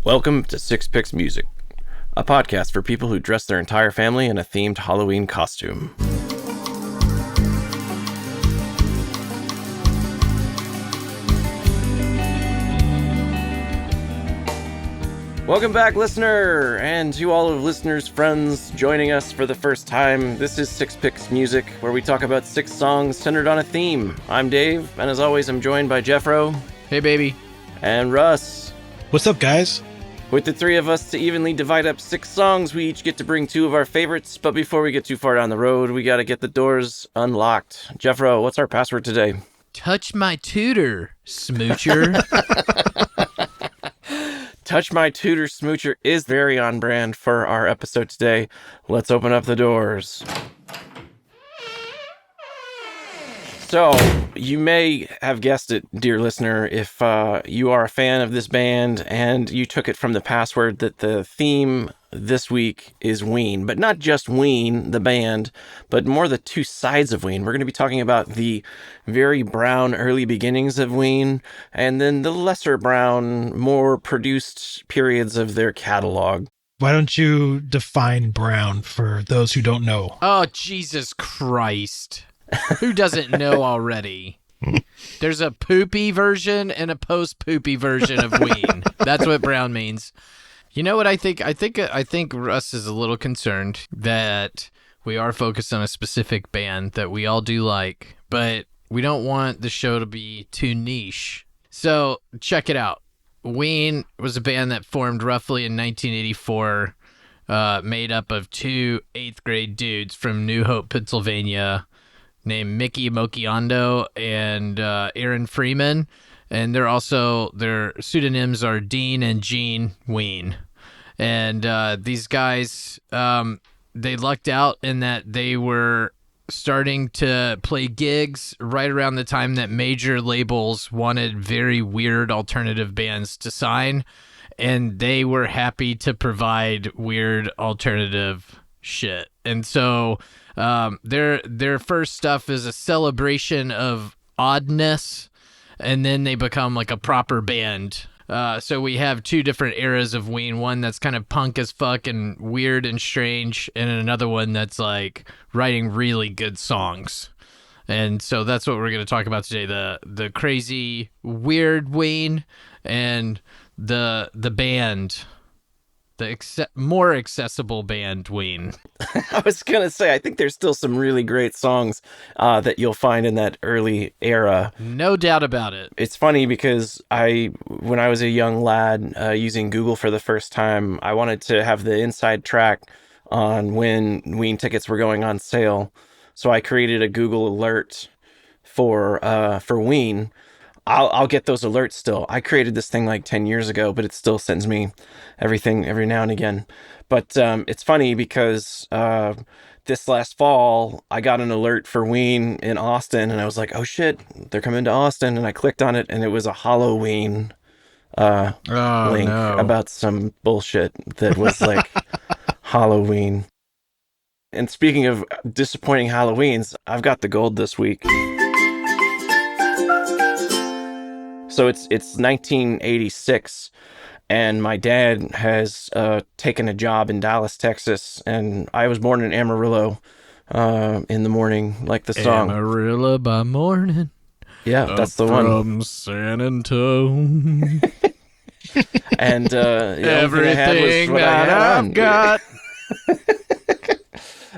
Welcome to Six Picks Music, a podcast for people who dress their entire family in a themed Halloween costume. Welcome back, listener, and to all of listeners' friends joining us for the first time. This is Six Picks Music, where we talk about 6 songs centered on a theme. I'm Dave, and as always, I'm joined by Jeffro. Hey, baby. And Russ. What's up, guys? With the 3 of us to evenly divide up 6 songs, we each get to bring 2 of our favorites, but before we get too far down the road, we gotta get the doors unlocked. Jeffro, what's our password today? Touch my tutor, smoocher. Touch My Tutor Smoocher is very on brand for our episode today. Let's open up the doors. So, you may have guessed it, dear listener, if you are a fan of this band and you took it from the password that the theme this week is Ween. But not just Ween, the band, but more the 2 sides of Ween. We're going to be talking about the very brown early beginnings of Ween, and then the lesser brown, more produced periods of their catalog. Why don't you define brown for those who don't know? Oh, Jesus Christ. Who doesn't know already? There's a poopy version and a post-poopy version of Ween. That's what brown means. You know what I think? I think Russ is a little concerned that we are focused on a specific band that we all do like, but we don't want the show to be too niche. So check it out. Ween was a band that formed roughly in 1984, made up of 2 8th-grade dudes from New Hope, Pennsylvania, named Mickey Mokiondo and Aaron Freeman. And their pseudonyms are Dean and Gene Ween. And these guys, they lucked out in that they were starting to play gigs right around the time that major labels wanted very weird alternative bands to sign. And they were happy to provide weird alternative shit. And so their first stuff is a celebration of oddness, and then they become like a proper band. So we have 2 different eras of Ween. One that's kind of punk as fuck and weird and strange, and another one that's like writing really good songs. And so that's what we're going to talk about today, the crazy, weird Ween and the band, the more accessible band Ween. I was going to say, I think there's still some really great songs that you'll find in that early era. No doubt about it. It's funny because when I was a young lad using Google for the first time, I wanted to have the inside track on when Ween tickets were going on sale. So I created a Google alert for Ween. I'll get those alerts still. I created this thing like 10 years ago, but it still sends me everything every now and again. But it's funny because this last fall, I got an alert for Ween in Austin, and I was like, oh shit, they're coming to Austin. And I clicked on it, and it was a Halloween link about some bullshit that was like Halloween. And speaking of disappointing Halloweens, I've got the gold this week. So it's 1986, and my dad has taken a job in Dallas, Texas, and I was born in Amarillo in the morning, like the song. Amarillo by morning. Yeah, that's the one. From San Antonio. And everything that I've got.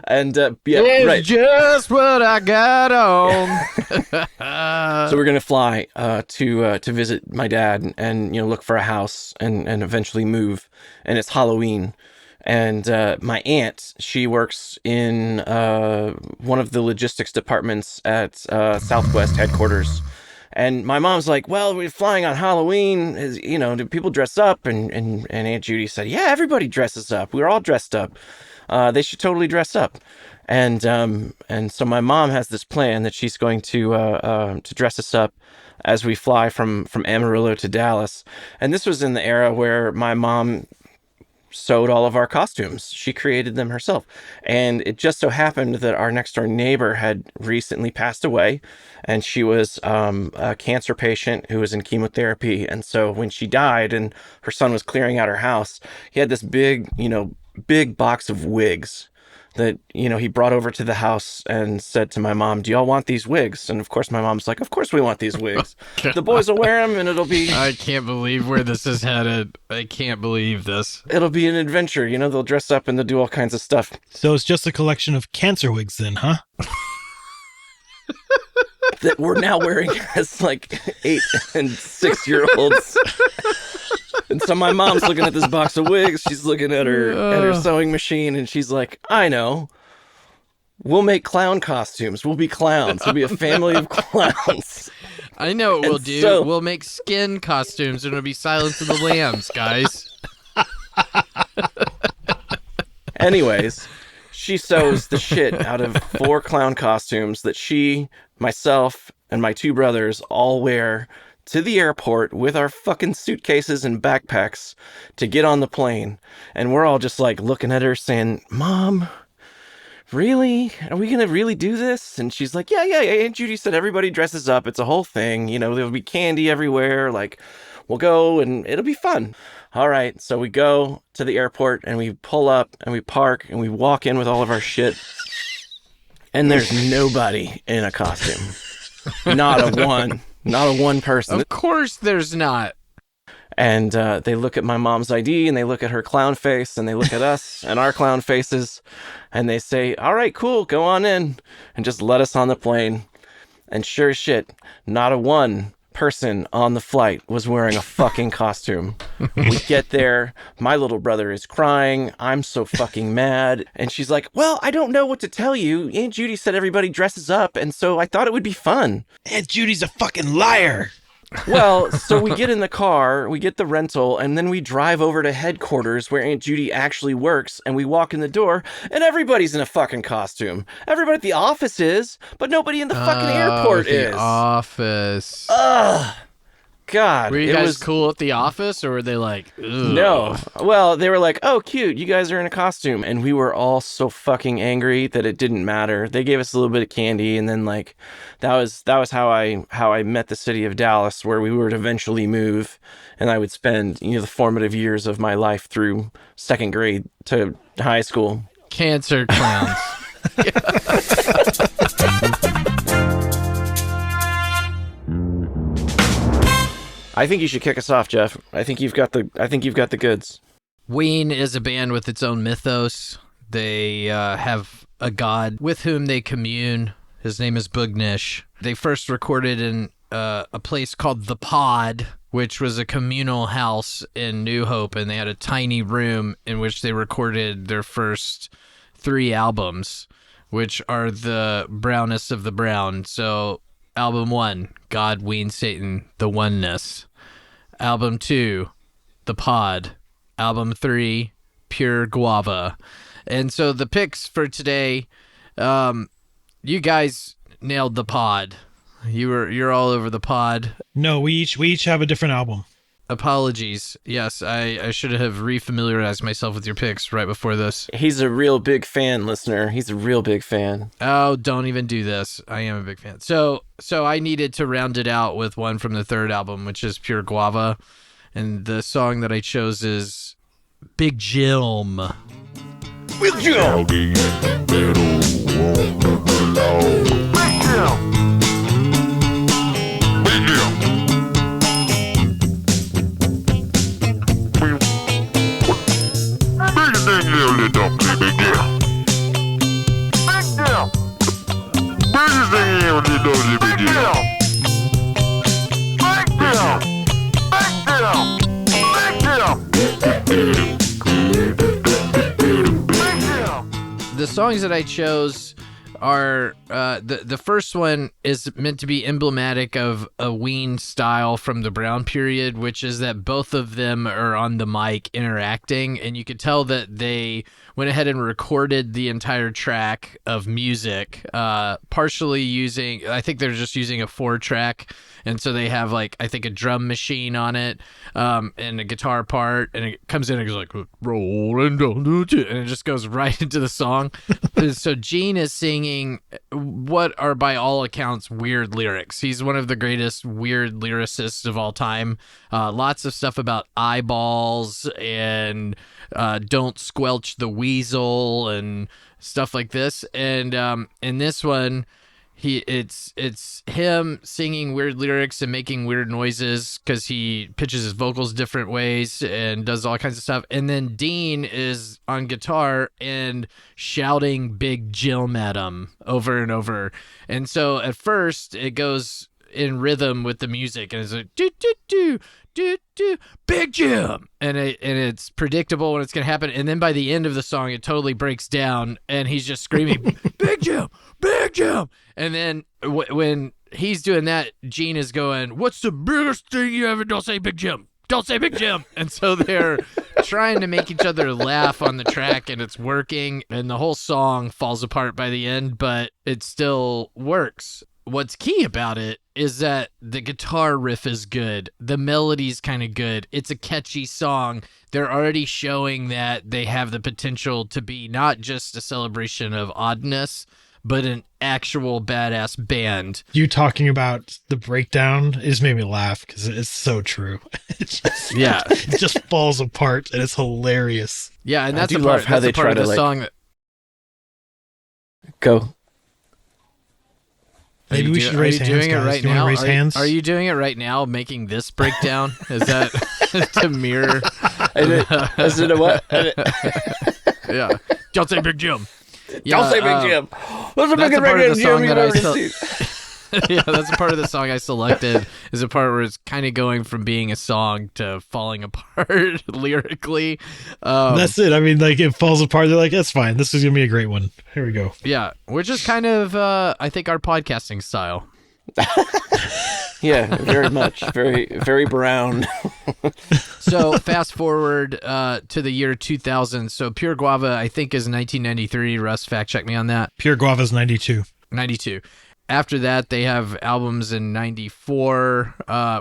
And it's right. just what I got on. So we're gonna fly to visit my dad and look for a house and eventually move. And it's Halloween. And my aunt, she works in one of the logistics departments at Southwest headquarters. And my mom's like, well, we're flying on Halloween. Do people dress up? And Aunt Judy said, yeah, everybody dresses up. We're all dressed up. They should totally dress up. And so my mom has this plan that she's going to dress us up as we fly from Amarillo to Dallas. And this was in the era where my mom sewed all of our costumes. She created them herself. And it just so happened that our next door neighbor had recently passed away, and she was a cancer patient who was in chemotherapy. And so when she died and her son was clearing out her house, he had this big box of wigs that, he brought over to the house and said to my mom, "Do y'all want these wigs?" And of course my mom's like, "Of course we want these wigs. The boys will wear them and it'll be..." I can't believe where this is headed. I can't believe this. "It'll be an adventure, they'll dress up and they'll do all kinds of stuff." So it's just a collection of cancer wigs then, huh? That we're now wearing as like 8 and 6-year-olds. And so my mom's looking at this box of wigs. She's looking at her sewing machine, and she's like, "I know. We'll make clown costumes. We'll be clowns. We'll be a family of clowns." I know what we'll do. So, we'll make skin costumes, and it'll be Silence of the Lambs, guys. anyways, she sews the shit out of 4 clown costumes that she, myself, and my 2 brothers all wear to the airport with our fucking suitcases and backpacks to get on the plane. And we're all just like looking at her saying, "Mom, really? Are we going to really do this?" And she's like, yeah. Aunt Judy said everybody dresses up. It's a whole thing. There'll be candy everywhere. Like, we'll go and it'll be fun. All right. So we go to the airport and we pull up and we park and we walk in with all of our shit. And there's nobody in a costume. Not a one person. Of course there's not. And they look at my mom's ID and they look at her clown face and they look at us and our clown faces and they say, "All right, cool, go on in," and just let us on the plane. And sure as shit, not a one person on the flight was wearing a fucking costume. We get there, my little brother is crying, I'm so fucking mad, and she's like, "Well, I don't know what to tell you. Aunt Judy said everybody dresses up, and so I thought it would be fun." Aunt Judy's a fucking liar. Well, so we get in the car, we get the rental, and then we drive over to headquarters where Aunt Judy actually works, and we walk in the door, and everybody's in a fucking costume. Everybody at the office is, but nobody in the fucking airport is. The office. Ugh. God. Were you guys cool at the office, or were they like, ugh? No. Well, they were like, "Oh, cute, you guys are in a costume." And we were all so fucking angry that it didn't matter. They gave us a little bit of candy, and then like that was how I met the city of Dallas, where we would eventually move, and I would spend, the formative years of my life through 2nd grade to high school. Cancer clowns. I think you should kick us off, Jeff. I think you've got the goods. Ween is a band with its own mythos. They have a god with whom they commune. His name is Bugnish. They first recorded in a place called The Pod, which was a communal house in New Hope, and they had a tiny room in which they recorded their first 3 albums, which are the brownest of the brown. So, album 1, God, Ween, Satan, The Oneness. Album 2, The Pod. Album 3, Pure Guava. And so the picks for today, you guys nailed The Pod. You're all over The Pod. No, we each have a different album. Apologies. Yes, I should have refamiliarized myself with your picks right before this. He's a real big fan, listener. He's a real big fan. Oh, don't even do this. I am a big fan. So I needed to round it out with one from the 3rd album, which is Pure Guava. And the song that I chose is Big Jilm. Big Jilm! The songs that I chose are the first one is meant to be emblematic of a Ween style from the Brown period, which is that both of them are on the mic interacting, and you could tell that they went ahead and recorded the entire track of music, partially using, I think they're just using a 4-track, and so they have like, I think, a drum machine on it, and a guitar part, and it comes in and goes like, rolling down the and it just goes right into the song. So Gene is singing what are by all accounts weird lyrics. He's one of the greatest weird lyricists of all time. Lots of stuff about eyeballs and don't squelch the weasel and stuff like this. And in this one, it's him singing weird lyrics and making weird noises because he pitches his vocals different ways and does all kinds of stuff. And then Dean is on guitar and shouting Big Jim at him over and over. And so at first it goes in rhythm with the music and it's like do do do do do Big Jim, and it's predictable when it's gonna happen. And then by the end of the song, it totally breaks down, and he's just screaming Big Jim, Big Jim. And then when he's doing that, Gene is going, "What's the biggest thing you ever? Don't say Big Jim. Don't say Big Jim." And so they're trying to make each other laugh on the track, and it's working. And the whole song falls apart by the end, but it still works. What's key about it is that the guitar riff is good. The melody's kind of good. It's a catchy song. They're already showing that they have the potential to be not just a celebration of oddness, but an actual badass band. You talking about the breakdown just made me laugh because it's so true. It just falls apart and it's hilarious. Yeah, and that's I the do part, love how that's they the part try of the to, like, song that... Go. Maybe we should raise hands, doing it guys. right Do you want now? to raise hands? Are you doing it right now, making this breakdown? Is that to mirror? Is it a what? Yeah. Don't say Big Jim. Don't say Big Jim. What's a That's big a part of the Jim song you've that I already still... seen? Yeah, that's a part of the song I selected, is a part where it's kind of going from being a song to falling apart lyrically. That's it. I mean, like, it falls apart. They're like, that's fine. This is going to be a great one. Here we go. Yeah, which is kind of, I think, our podcasting style. Yeah, very much. Very, very brown. So fast forward to the year 2000. So Pure Guava, I think, is 1993. Russ, fact check me on that. Pure Guava's 92. 92. After that, they have albums in 94,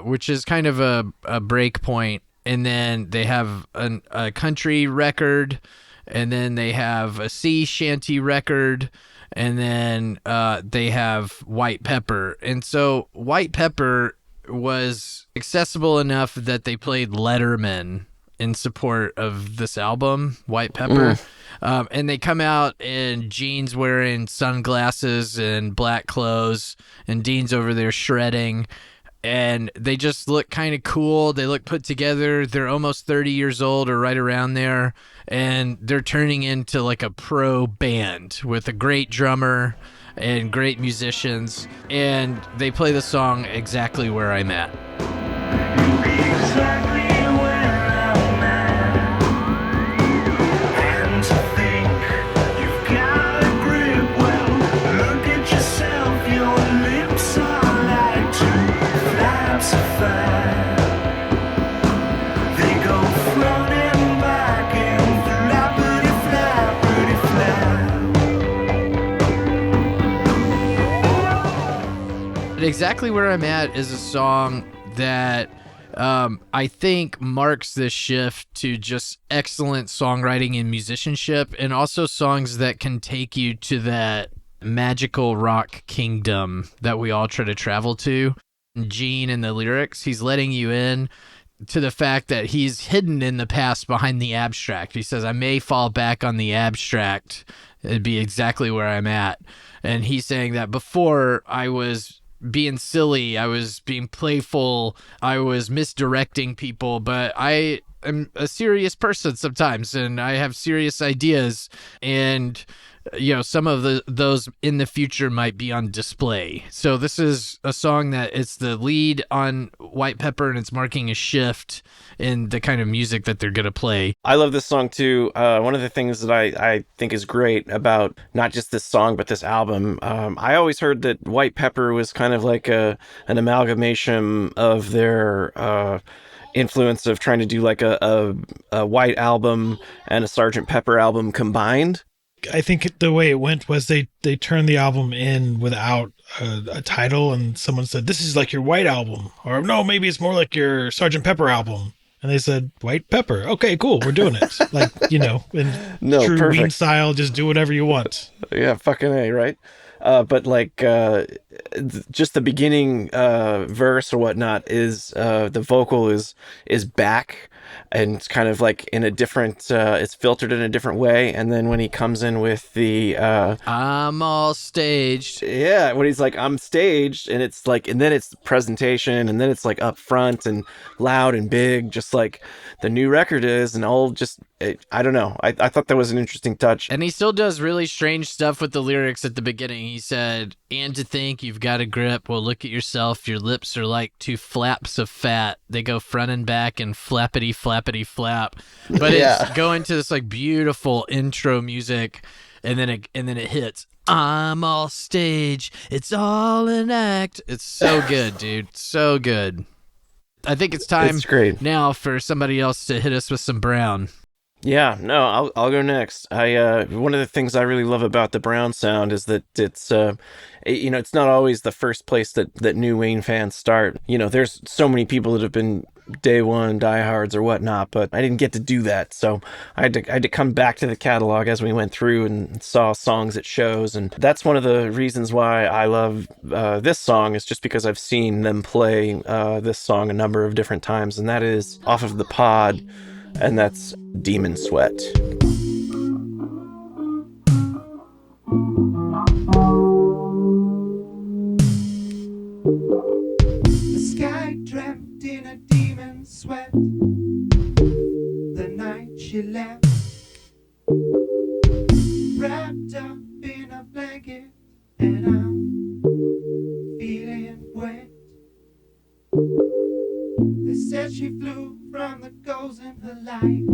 which is kind of a break point. And then they have a country record, and then they have a sea shanty record, and then they have White Pepper. And so White Pepper was accessible enough that they played Letterman in support of this album, White Pepper. And they come out, and Gene's wearing sunglasses and black clothes, and Dean's over there shredding, and they just look kind of cool. They look put together. They're almost 30 years old or right around there, and they're turning into like a pro band with a great drummer and great musicians, and they play the song Exactly Where I'm At. Exactly Where I'm At is a song that I think marks this shift to just excellent songwriting and musicianship, and also songs that can take you to that magical rock kingdom that we all try to travel to. Gene in the lyrics, he's letting you in to the fact that he's hidden in the past behind the abstract. He says, I may fall back on the abstract. It'd be exactly where I'm at. And he's saying that before I was being silly, I was being playful, I was misdirecting people, but I am a serious person sometimes, and I have serious ideas, and some of those in the future might be on display. So this is a song that it's the lead on White Pepper, and it's marking a shift in the kind of music that they're gonna play. I love this song too. One of the things that I think is great about not just this song but this album, I always heard that White Pepper was kind of like an amalgamation of their influence of trying to do like a White album and a Sgt. Pepper album combined. I think the way it went was they turned the album in without a title, and someone said, "This is like your White album," or "No, maybe it's more like your Sgt. Pepper album." And they said, "White Pepper. Okay, cool. We're doing it." Like, in true Ween style, just do whatever you want. Yeah, fucking A, right? But like, just the beginning verse or whatnot is the vocal is back, and it's kind of like in a different, it's filtered in a different way. And then when he comes in with the I'm all staged. Yeah, when he's like, I'm staged, and it's like, and then it's presentation, and then it's like up front and loud and big, just like the new record is, and all just, I don't know. I thought that was an interesting touch. And he still does really strange stuff with the lyrics at the beginning. He said, "And to think you've got a grip. Well, look at yourself. Your lips are like two flaps of fat. They go front and back and flappity, flappity, flap." But it's going to this like beautiful intro music, and then it hits. I'm all stage. It's all an act. It's so good, dude. So good. I think it's time now for somebody else to hit us with some Brown. Yeah, no, I'll go next. One of the things I really love about the Brown sound is that it's it's not always the first place that new Ween fans start. There's so many people that have been day one diehards or whatnot, but I didn't get to do that. So I had to come back to the catalog as we went through and saw songs at shows, and that's one of the reasons why I love this song, is just because I've seen them play this song a number of different times, and that is off of the pod. And that's Demon Sweat. The sky dreamt in a demon sweat the night she left, wrapped up in a blanket, and I'm feeling wet. They said she flew from the ghosts in her life.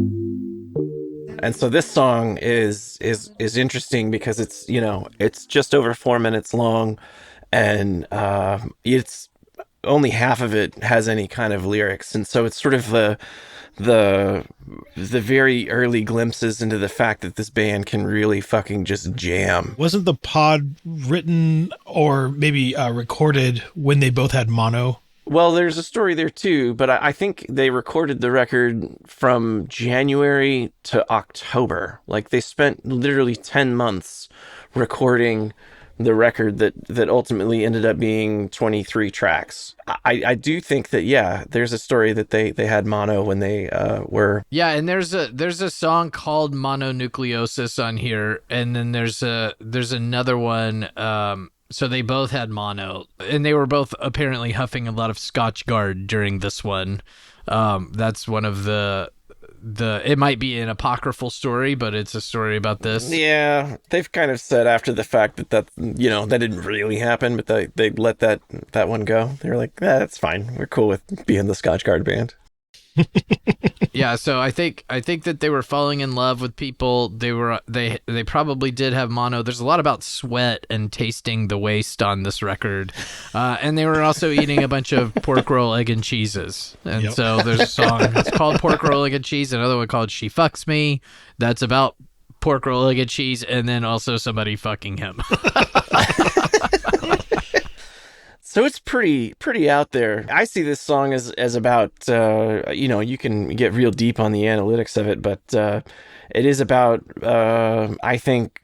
And so this song is interesting because it's it's just over 4 minutes long, and it's only half of it has any kind of lyrics, and so it's sort of the very early glimpses into the fact that this band can really fucking just jam. Wasn't the pod written or maybe recorded when they both had mono? Well, there's a story there too, but I think they recorded the record from January to October. Like, they spent literally 10 months recording the record that ultimately ended up being 23 tracks. I do think that, yeah, there's a story that they had mono when they were... Yeah, and there's a song called Mononucleosis on here, and then there's another one... So they both had mono, and they were both apparently huffing a lot of Scotch Guard during this one. That's one of the it might be an apocryphal story, but it's a story about this. Yeah, they've kind of said after the fact that that didn't really happen, but they let that one go. They were like, that's fine. We're cool with being the Scotch Guard band. Yeah, so I think that they were falling in love with people. They probably did have mono. There's a lot about sweat and tasting the waste on this record, and they were also eating a bunch of pork roll, egg, and cheeses. And so there's a song that's called Pork Roll, Egg, and Cheese. Another one called She Fucks Me. That's about pork roll, egg, and cheese, and then also somebody fucking him. So it's pretty out there. I see this song as about, you can get real deep on the analytics of it, but it is about, I think,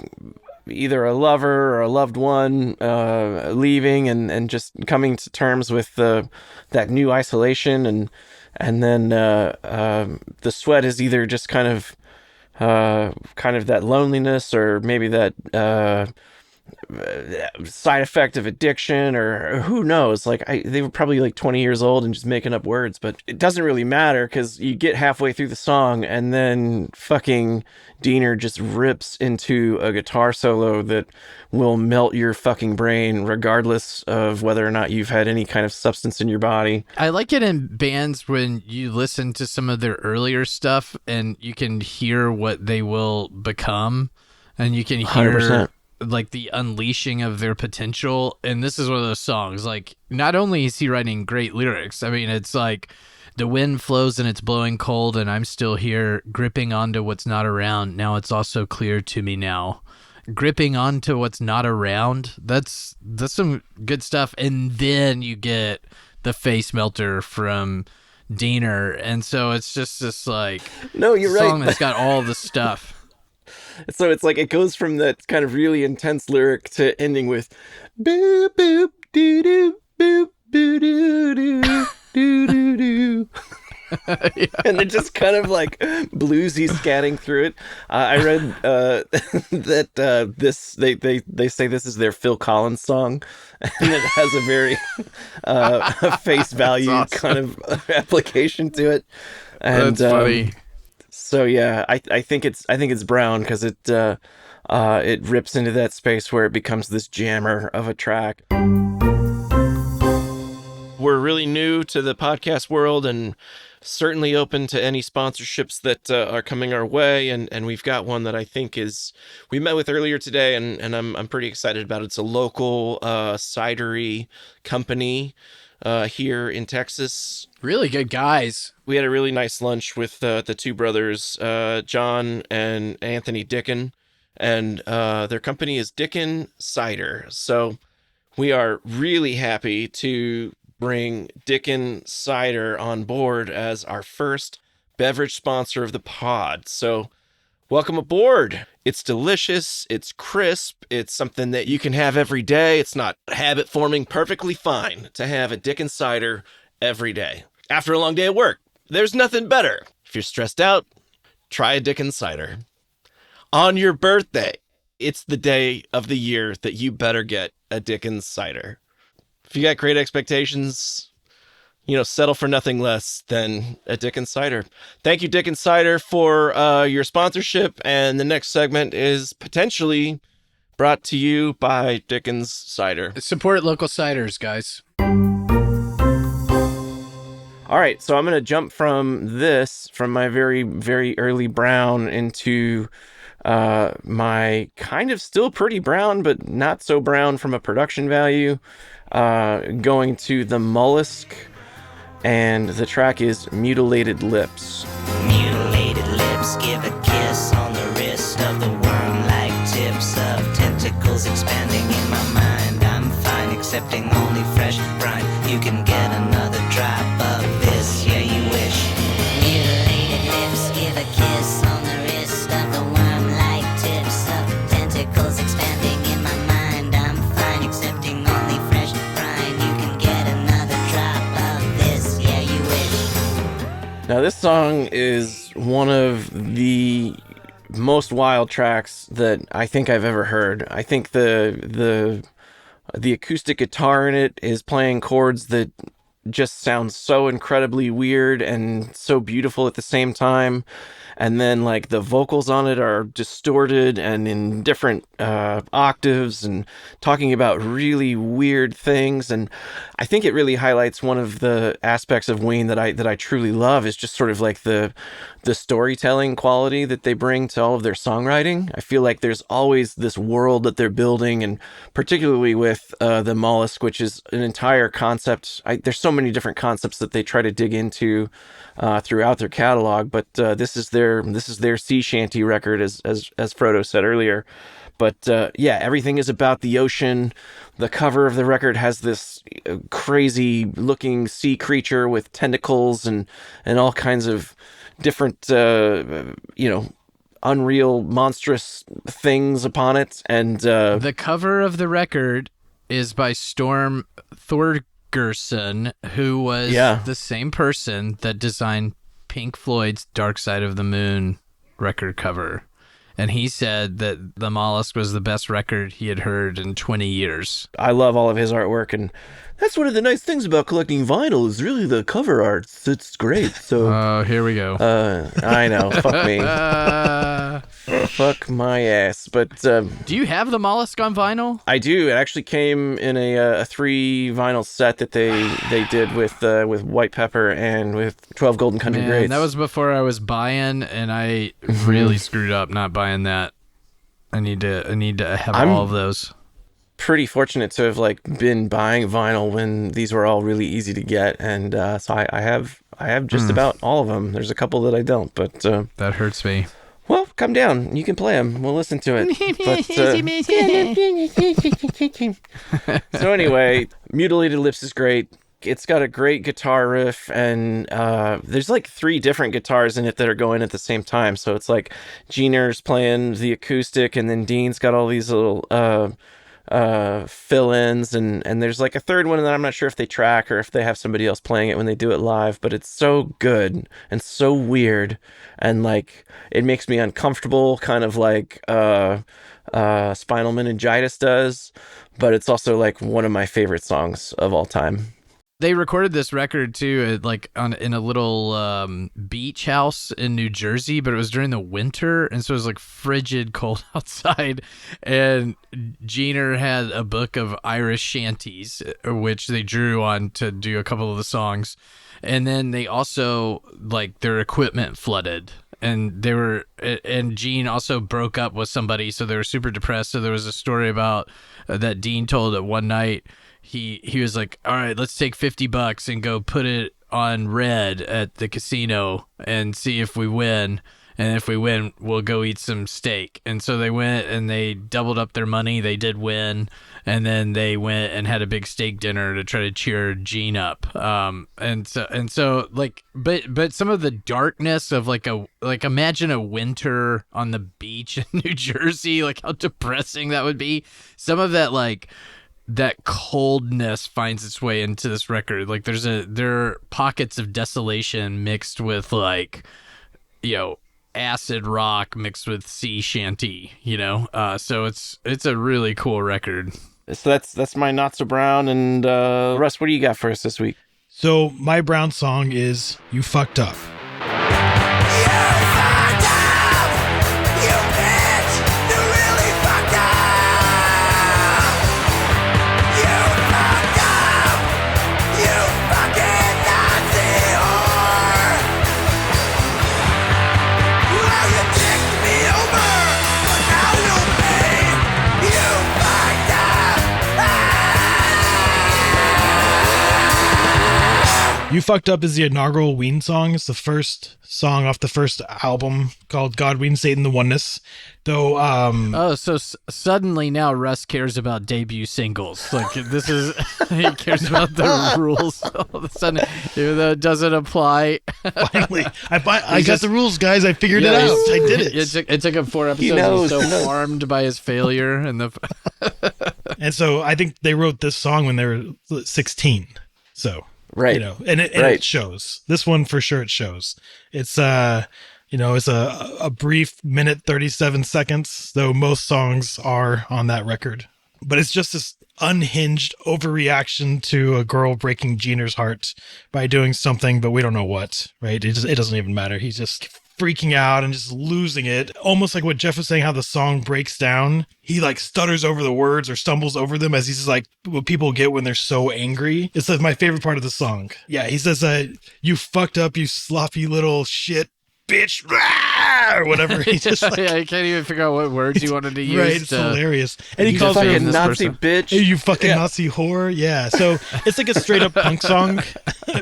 either a lover or a loved one leaving and just coming to terms with that new isolation, and then the sweat is either just kind of that loneliness, or maybe that side effect of addiction, or who knows. Like they were probably like 20 years old and just making up words, but it doesn't really matter because you get halfway through the song and then fucking Diener just rips into a guitar solo that will melt your fucking brain regardless of whether or not you've had any kind of substance in your body. I like it in bands when you listen to some of their earlier stuff and you can hear what they will become, and you can hear 100%. like the unleashing of their potential. And this is one of those songs, like, not only is he writing great lyrics, I mean, it's like, the wind flows and it's blowing cold and I'm still here, gripping onto what's not around. Now it's also clear to me now. Gripping onto what's not around, that's some good stuff. And then you get the face melter from Diener, and so it's just this like No, you're song right. that's got all the stuff. So it's like it goes from that kind of really intense lyric to ending with boop boop doo doo boop doo doo doo doo doo doo. And they're just kind of like bluesy scatting through it. I read that this they say this is their Phil Collins song, and it has a very face value awesome. kind of application to it. And, That's funny. So yeah, I think it's Brown because it rips into that space where it becomes this jammer of a track. We're really new to the podcast world and certainly open to any sponsorships that are coming our way. And we've got one that I think we met with earlier today, and I'm pretty excited about it. It's a local cidery company here in Texas. Really good guys. We had a really nice lunch with the two brothers, John and Anthony Dickin, and their company is Dickin Cider. So we are really happy to bring Dickin Cider on board as our first beverage sponsor of the pod. So welcome aboard. It's delicious. It's crisp. It's something that you can have every day. It's not habit forming, perfectly fine to have a Dickin Cider every day. After a long day at work, there's nothing better. If you're stressed out, try a Dickin Cider. On your birthday, it's the day of the year that you better get a Dickin Cider. If you got great expectations, settle for nothing less than a Dickin Cider. Thank you, Dickin Cider, for your sponsorship. And the next segment is potentially brought to you by Dickin Cider. Support local ciders, guys. All right, so I'm going to jump from my very, very early brown into my kind of still pretty brown, but not so brown from a production value, going to the Mollusk, and the track is Mutilated Lips. Mutilated lips give a kiss on the wrist of the worm-like tips of tentacles expanding in my mind. I'm fine accepting only fresh brine. You can get another drop of this, yeah you wish. Mutilated lips give a kiss on the wrist of the worm-like tips of tentacles expanding in my mind. I'm fine accepting only fresh brine. You can get another drop of this, yeah you wish. Now, this song is one of the most wild tracks that I think I've ever heard. I think the acoustic guitar in it is playing chords that just sound so incredibly weird and so beautiful at the same time. And then like the vocals on it are distorted and in different octaves and talking about really weird things. And I think it really highlights one of the aspects of Ween that I truly love is just sort of like the storytelling quality that they bring to all of their songwriting. I feel like there's always this world that they're building, and particularly with the Mollusk, which is an entire concept. There's so many different concepts that they try to dig into throughout their catalog, but this is their sea shanty record, as Frodo said earlier. But yeah, everything is about the ocean. The cover of the record has this crazy looking sea creature with tentacles and all kinds of different unreal monstrous things upon it. And the cover of the record is by Storm Thorgerson, who was the same person that designed Pink Floyd's Dark Side of the Moon record cover. and he said that The Mollusk was the best record he had heard in 20 years. I love all of his artwork, and that's one of the nice things about collecting vinyl is really the cover art. It's great. So, Oh, here we go. I know. Fuck me. Fuck my ass. But Do you have The Mollusk on vinyl? I do. It actually came in a 3 vinyl set that they did with White Pepper and with 12 Golden Country Man, Greats. that was before I was buying, and I really screwed up not buying that. I need to have all of those. Pretty fortunate to have like been buying vinyl when these were all really easy to get, and so I have just about all of them. There's a couple that I don't, but That hurts me. well, come down. You can play them. We'll listen to it. But, so anyway, Mutilated Lips is great. It's got a great guitar riff, and there's like 3 different guitars in it that are going at the same time. So it's like Jeaner's playing the acoustic, and then Dean's got all these little fill-ins, and there's like a third one that I'm not sure if they track or if they have somebody else playing it when they do it live, but it's so good and so weird, and like it makes me uncomfortable, kind of like spinal meningitis does, but it's also like one of my favorite songs of all time. They recorded this record too, in a little beach house in New Jersey, but it was during the winter, and so it was like frigid cold outside. And Jeaner had a book of Irish shanties, which they drew on to do a couple of the songs, and then they also like their equipment flooded. And Gene also broke up with somebody, so they were super depressed. So there was a story about that Dean told that one night he was like, all right, let's take $50 and go put it on red at the casino and see if we win. And if we win, we'll go eat some steak. And so they went and they doubled up their money. They did win. And then they went and had a big steak dinner to try to cheer Gene up. And so like, but some of the darkness of like imagine a winter on the beach in New Jersey, like how depressing that would be. Some of that, like, that coldness finds its way into this record. Like there are pockets of desolation mixed with like, acid rock mixed with sea shanty, so it's a really cool record. So that's my Not So Brown. And Russ, what do you got for us this week? So my Brown song is You Fucked Up. You Fucked Up is the inaugural Ween song. It's the first song off the first album called God, Ween, Satan, the Oneness. Though, so suddenly now Russ cares about debut singles. Like this is, he cares about the rules all of a sudden, even though it doesn't apply. Finally, I got the rules, guys. I figured it out. I did it. It took him 4 episodes. He's so harmed by his failure, and so I think they wrote this song when they were 16. So. Right. And it shows. This one for sure it shows. It's it's a brief 1:37, though most songs are on that record. But it's just this unhinged overreaction to a girl breaking Jeaner's heart by doing something, but we don't know what, right? It doesn't even matter. He's just freaking out and just losing it. Almost like what Jeff was saying, how the song breaks down. He like stutters over the words or stumbles over them as he's like what people get when they're so angry. It's like my favorite part of the song. Yeah, he says, you fucked up, you sloppy little shit, bitch, or whatever. He just like, I can't even figure out what words he wanted to use. Right, it's hilarious. And he calls her a Nazi bitch. Hey, you fucking Nazi whore. Yeah, so it's like a straight up punk song,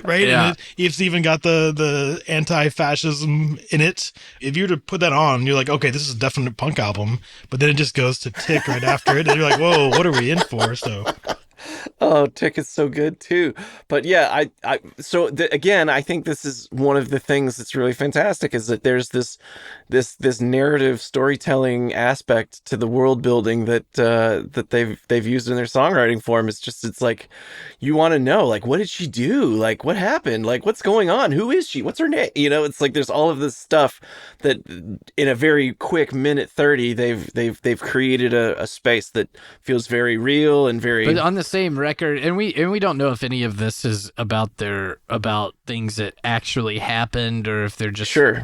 right? Yeah. And it's even got the anti-fascism in it. If you were to put that on, you're like, okay, this is a definite punk album. But then it just goes to Tick right after it, and you're like, whoa, what are we in for? So Oh, Tick is so good too. But yeah, again, I think this is one of the things that's really fantastic is that there's this narrative storytelling aspect to the world building that they've used in their songwriting form. It's like you want to know, like, what did she do? Like, what happened? Like, what's going on? Who is she? What's her name? It's like there's all of this stuff that in a very quick minute 30 they've created a space that feels very real and very. But on the same record, and we don't know if any of this is about things that actually happened or if they're just Sure.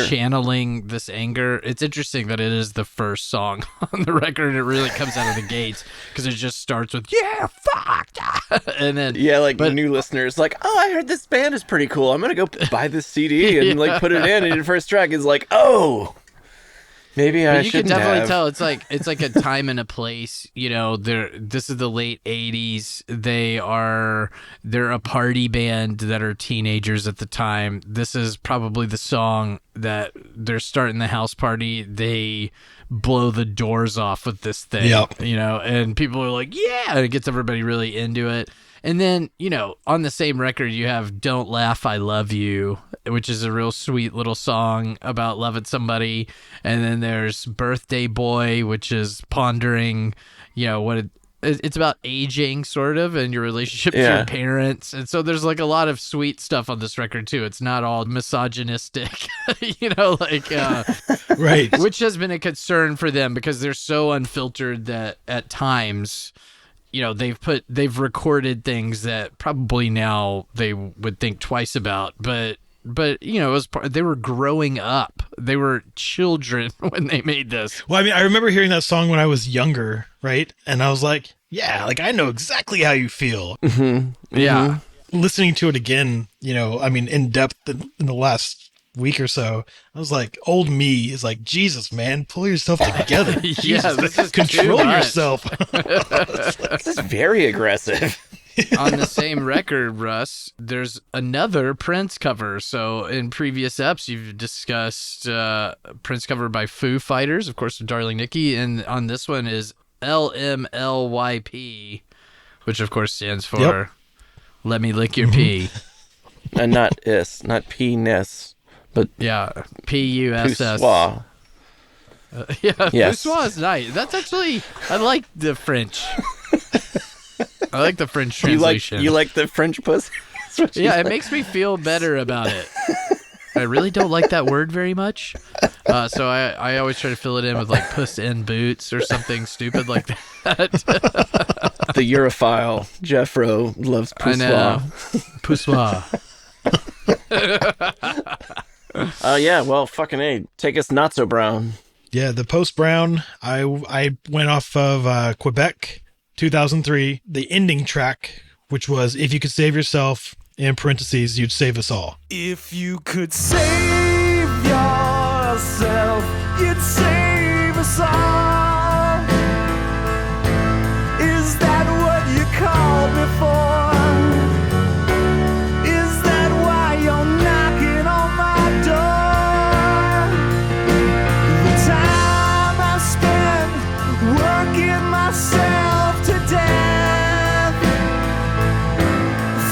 channeling this anger. It's interesting that it is the first song on the record. It really comes out of the gates because it just starts with "yeah, fuck," and then the new listeners like, oh, I heard this band is pretty cool. I'm gonna go buy this CD and like put it in. And the first track is like, oh. Maybe I you shouldn't can definitely have. tell it's like a time and a place. This is the late '80s. They're a party band that are teenagers at the time. This is probably the song that they're starting the house party. They blow the doors off with this thing. Yep. And people are like, yeah, and it gets everybody really into it. And then, on the same record, you have Don't Laugh, I Love You, which is a real sweet little song about loving somebody. And then there's Birthday Boy, which is pondering, it's about aging, sort of, and your relationship to your parents. And so there's like a lot of sweet stuff on this record, too. It's not all misogynistic, Right. Which has been a concern for them because they're so unfiltered that at times... they've recorded things that probably now they would think twice about, but they were growing up. They were children when they made this. Well, I mean, I remember hearing that song when I was younger, right? And I was like, yeah, like I know exactly how you feel. Mm-hmm. Yeah. Listening to it again, in depth in the last week or so, I was like, old me is like, Jesus, man, pull yourself together. Yeah, this is control too much. yourself. This is very aggressive. On the same record, Russ, there's another Prince cover. So in previous eps, you've discussed Prince cover by Foo Fighters, of course, with Darling Nikki, and on this one is LMLYP, which of course stands for Let Me Lick Your Pee. And not penis. But yeah, PUSS. Poussoir. Yes. Poussoir is nice. That's actually, I like the French. I like the French translation. You like the French pussy? Yeah, it makes me feel better about it. I really don't like that word very much. So I always try to fill it in with like puss in boots or something stupid like that. The Europhile Jeffro loves poussoir. I know. Poussoir. Yeah, well, fucking A. Take us not so brown. Yeah, the post Brown, I went off of Quebec, 2003, the ending track, which was If You Could Save Yourself, in parentheses, you'd save us all. If you could save yourself, you'd save us all. Is that what you called me for? Is that why you're knocking on my door? The time I spent working myself to death,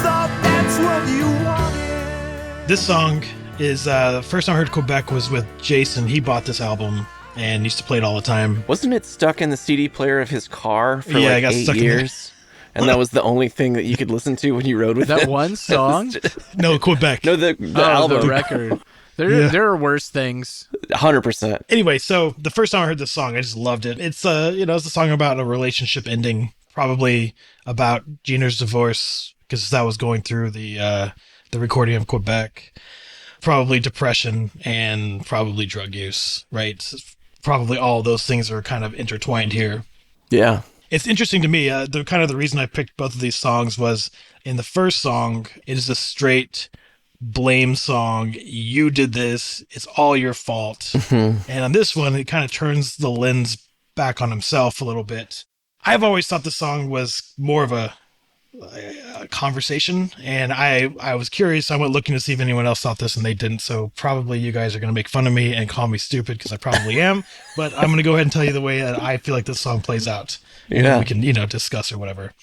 thought that's what you wanted. This song is, the first time I heard Quebec was with Jason. He bought this album and used to play it all the time. Wasn't it stuck in the CD player of his car for Yeah, it like got 8 stuck in years? And that was the only thing that you could listen to when you rode with That him? one song? No, Quebec. No, the album. The record. There are worse things. 100%. Anyway, so the first time I heard this song, I just loved it. It's it's a song about a relationship ending, probably about Gina's divorce, because that was going through the recording of Quebec. Probably depression and probably drug use, right? Probably all those things are kind of intertwined here. Yeah. It's interesting to me. The reason I picked both of these songs was in the first song, it is a straight blame song. You did this. It's all your fault. And on this one, it kind of turns the lens back on himself a little bit. I've always thought the song was more of a conversation, and I was curious. I went looking to see if anyone else thought this, and they didn't. So probably you guys are going to make fun of me and call me stupid, because I probably am. But I'm going to go ahead and tell you the way that I feel like this song plays out. Yeah. We can, discuss or whatever.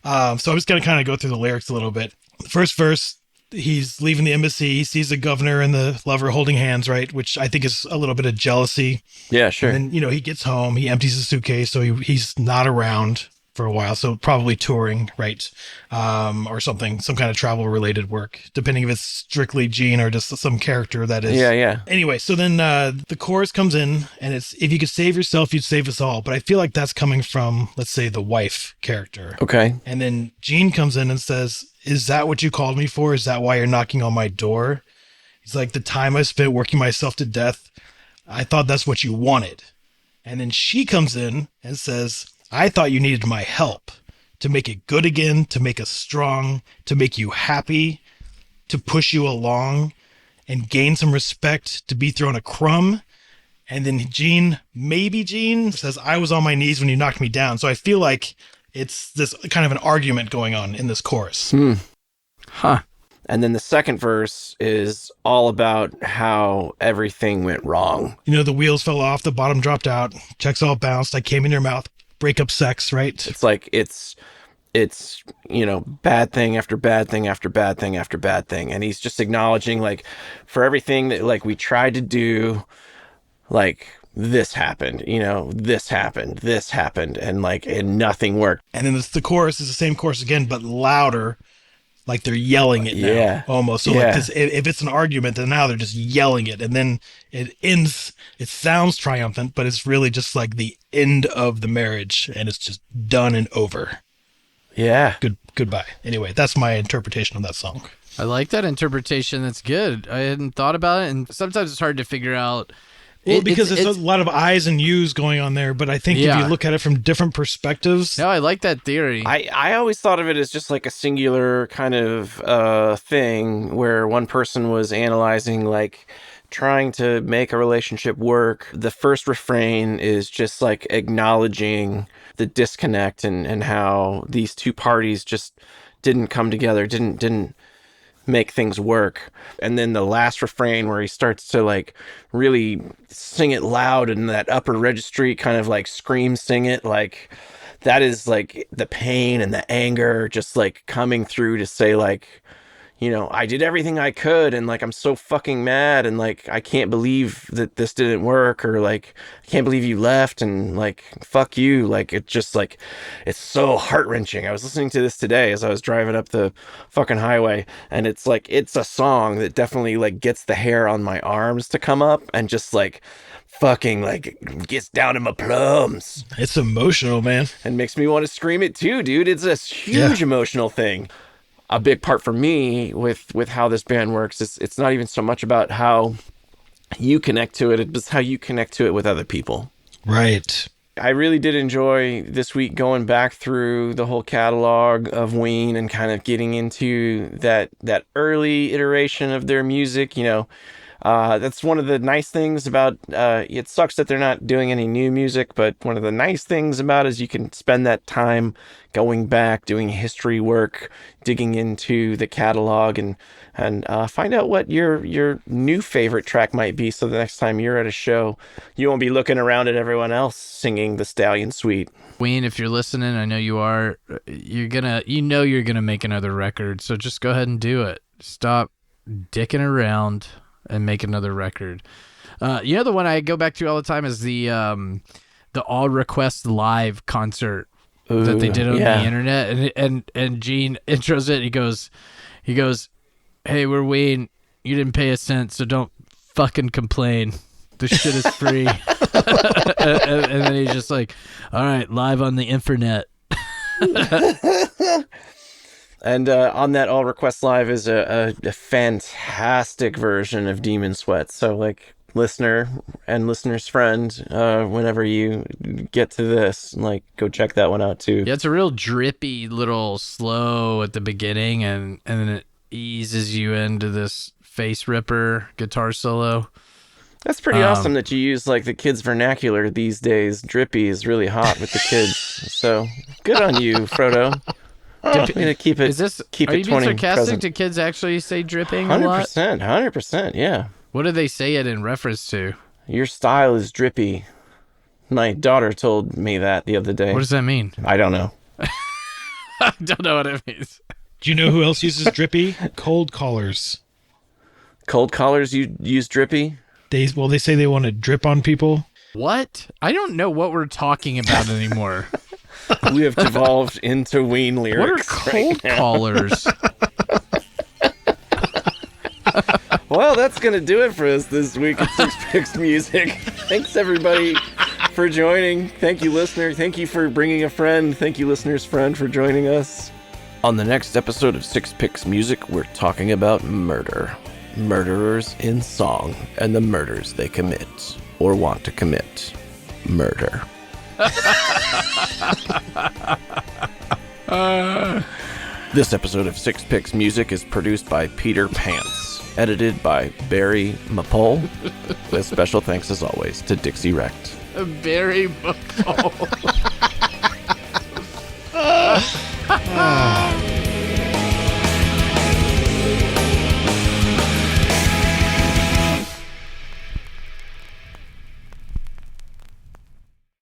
So I'm just going to kind of go through the lyrics a little bit. The first verse, he's leaving the embassy. He sees the governor and the lover holding hands, right? Which I think is a little bit of jealousy. Yeah, sure. And then, he gets home. He empties his suitcase, so he's not around for a while. So probably touring, right? Or something, some kind of travel-related work, depending if it's strictly Gene or just some character that is. Yeah. Anyway, so then the chorus comes in, and it's, if you could save yourself, you'd save us all. But I feel like that's coming from, let's say, the wife character. Okay. And then Gene comes in and says, is that what you called me for? Is that why you're knocking on my door? He's like, the time I spent working myself to death, I thought that's what you wanted. And then she comes in and says, I thought you needed my help to make it good again, to make us strong, to make you happy, to push you along and gain some respect, to be thrown a crumb. And then Gene says, I was on my knees when you knocked me down. So I feel like it's this kind of an argument going on in this chorus. Huh. And then the second verse is all about how everything went wrong. The wheels fell off, the bottom dropped out, checks all bounced, I came in your mouth, breakup sex, right? It's like it's bad thing after bad thing after bad thing after bad thing. And he's just acknowledging, like, for everything that, like, we tried to do, like, this happened, this happened, and nothing worked. And then the chorus is the same chorus again, but louder, like they're yelling it now, Yeah. almost. So like, 'cause if it's an argument, then now they're just yelling it, and then it ends. It sounds triumphant, but it's really just like the end of the marriage, and it's just done and over. Yeah. Goodbye. Anyway, that's my interpretation of that song. I like that interpretation. That's good. I hadn't thought about it, and sometimes it's hard to figure out. Well, because it's a lot of I's and U's going on there, but I think if you look at it from different perspectives. No, I like that theory. I always thought of it as just like a singular kind of thing where one person was analyzing, like, trying to make a relationship work. The first refrain is just like acknowledging the disconnect and how these two parties just didn't come together, didn't make things work. And then the last refrain where he starts to, like, really sing it loud in that upper registry, kind of like scream sing it, like, that is like the pain and the anger just like coming through to say, like, I did everything I could, and, like, I'm so fucking mad, and, like, I can't believe that this didn't work, or, like, I can't believe you left, and, like, fuck you. Like, it just, like, it's so heart-wrenching. I was listening to this today as I was driving up the fucking highway, and it's, like, it's a song that definitely, like, gets the hair on my arms to come up, and just, like, fucking, like, gets down to my plums. It's emotional, man. And makes me want to scream it, too, dude. It's a huge emotional thing. A big part for me with how this band works is it's not even so much about how you connect to it, it's how you connect to it with other people. Right. I really did enjoy this week going back through the whole catalog of Ween and kind of getting into that early iteration of their music. That's one of the nice things about it. Sucks that they're not doing any new music, but one of the nice things about it is you can spend that time going back, doing history work, digging into the catalog, and find out what your new favorite track might be. So the next time you're at a show, you won't be looking around at everyone else singing the Stallion Suite. Ween, if you're listening, I know you are. You're gonna make another record. So just go ahead and do it. Stop dicking around and make another record. The one I go back to all the time is the All Request Live concert that they did on the internet, and Gene intros it. He goes, "Hey, we're Ween. You didn't pay a cent, so don't fucking complain. This shit is free." and then he's just like, "All right, live on the internet." And on that All Request Live is a fantastic version of Demon Sweat. So, like, listener and listener's friend, whenever you get to this, like, go check that one out too. Yeah, it's a real drippy little slow at the beginning, and then it eases you into this face ripper guitar solo. That's pretty awesome that you use, like, the kids' vernacular these days. Drippy is really hot with the kids. So good on you, Frodo. I'm gonna keep it. Keep are it you being 20 sarcastic? present. Do kids actually say dripping a lot? 100%, yeah. What do they say it in reference to? Your style is drippy. My daughter told me that the other day. What does that mean? I don't know. I don't know what it means. Do you know who else uses drippy? Cold callers. Cold callers use drippy? They say they want to drip on people. What? I don't know what we're talking about anymore. We have devolved into Ween What are lyrics. cold callers? Well, that's going to do it for us this week at Six Picks Music. Thanks, everybody, for joining. Thank you, listener. Thank you for bringing a friend. Thank you, listener's friend, for joining us. On the next episode of Six Picks Music, we're talking about murder. Murderers in song and the murders they commit or want to commit. Murder. This episode of Six Picks Music is produced by Peter Pants, edited by Barry Mapole, with special thanks as always to Dixie Wrecked. Very buckle.